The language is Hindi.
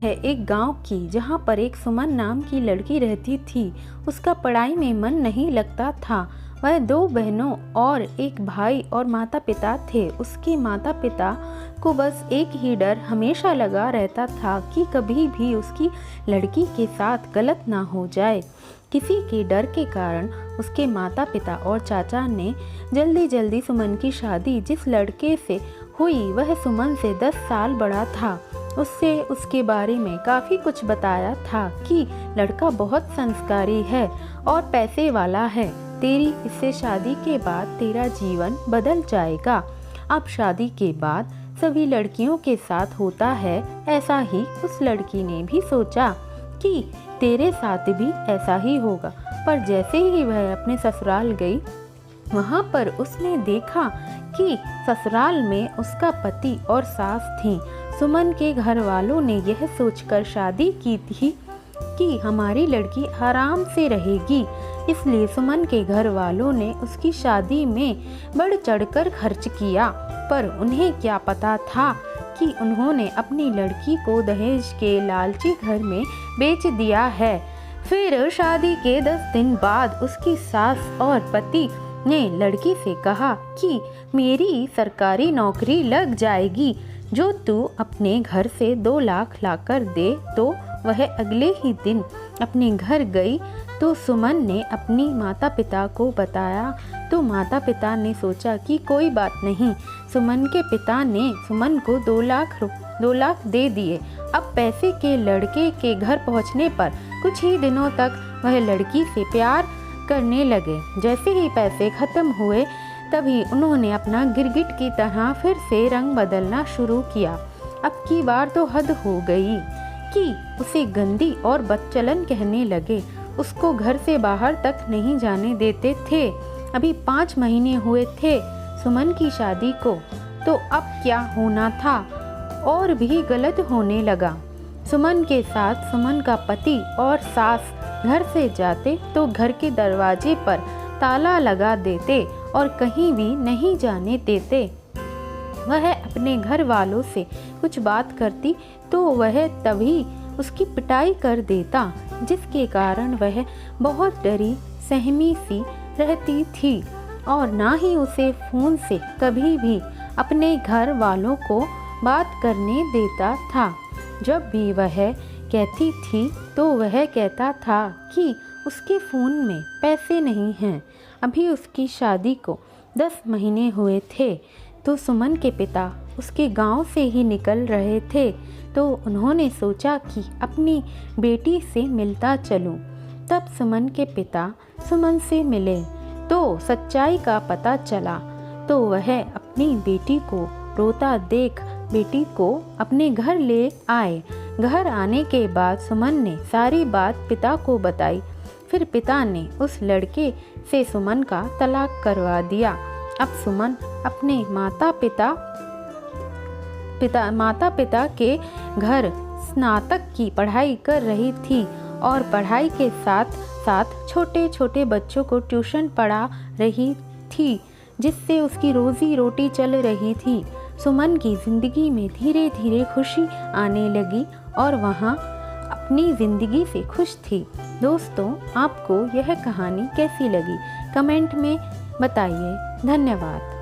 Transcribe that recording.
है एक गांव की, जहां पर एक सुमन नाम की लड़की रहती थी। उसका पढ़ाई में मन नहीं लगता था। वह 2 बहनों और एक भाई और माता पिता थे। उसके माता पिता को बस एक ही डर हमेशा लगा रहता था कि कभी भी उसकी लड़की के साथ गलत ना हो जाए। किसी के डर के कारण उसके माता पिता और चाचा ने जल्दी जल्दी सुमन की शादी जिस लड़के से हुई, वह सुमन से 10 साल बड़ा था। उससे उसके बारे में काफ़ी कुछ बताया था कि लड़का बहुत संस्कारी है और पैसे वाला है। तेरी इससे शादी के बाद तेरा जीवन बदल जाएगा। अब शादी के बाद सभी लड़कियों के साथ होता है, ऐसा ही उस लड़की ने भी सोचा कि तेरे साथ भी ऐसा ही होगा। पर जैसे ही वह अपने ससुराल गई, वहाँ पर उसने देखा कि ससुराल में उसका पति और सास थी। सुमन के घर वालों ने यह सोचकर शादी की थी कि हमारी लड़की आराम से रहेगी, इसलिए सुमन के घर वालों ने उसकी शादी में बढ़ चढ़कर खर्च किया। पर उन्हें क्या पता था कि उन्होंने अपनी लड़की को दहेज के लालची घर में बेच दिया है। फिर शादी के 10 दिन बाद उसकी सास और पति ने लड़की से कहा कि मेरी सरकारी नौकरी लग जाएगी, जो तू अपने घर से 2 लाख लाकर दे। तो वह अगले ही दिन अपने घर गई तो सुमन ने अपनी माता पिता को बताया। तो माता पिता ने सोचा कि कोई बात नहीं। सुमन के पिता ने सुमन को 2 लाख दे दिए। अब पैसे के लड़के के घर पहुंचने पर कुछ ही दिनों तक वह लड़की से प्यार करने लगे। जैसे ही पैसे खत्म हुए, तभी उन्होंने अपना गिरगिट की तरह फिर से रंग बदलना शुरू किया। अब की बार तो हद हो गई कि उसे गंदी और बदचलन कहने लगे। उसको घर से बाहर तक नहीं जाने देते थे। अभी 5 महीने हुए थे सुमन की शादी को, तो अब क्या होना था और भी गलत होने लगा। सुमन के साथ सुमन का पति और सास घर से जाते तो घर के दरवाजे पर ताला लगा देते और कहीं भी नहीं जाने देते। वह अपने घर वालों से कुछ बात करती तो वह तभी उसकी पिटाई कर देता, जिसके कारण वह बहुत डरी सहमी सी रहती थी और ना ही उसे फोन से कभी भी अपने घर वालों को बात करने देता था। जब भी वह कहती थी तो वह कहता था कि उसके फ़ोन में पैसे नहीं हैं। अभी उसकी शादी को 10 महीने हुए थे तो सुमन के पिता उसके गांव से ही निकल रहे थे। तो उन्होंने सोचा कि अपनी बेटी से मिलता चलूं। तब सुमन के पिता सुमन से मिले तो सच्चाई का पता चला। तो वह अपनी बेटी को रोता देख बेटी को अपने घर ले आए। घर आने के बाद सुमन ने सारी बात पिता को बताई। फिर पिता ने उस लड़के से सुमन का तलाक करवा दिया। अब सुमन अपने माता पिता के घर स्नातक की पढ़ाई कर रही थी और पढ़ाई के साथ साथ छोटे छोटे बच्चों को ट्यूशन पढ़ा रही थी, जिससे उसकी रोजी रोटी चल रही थी। सुमन की ज़िंदगी में धीरे धीरे खुशी आने लगी और वहाँ अपनी ज़िंदगी से खुश थी। दोस्तों, आपको यह कहानी कैसी लगी कमेंट में बताइए। धन्यवाद।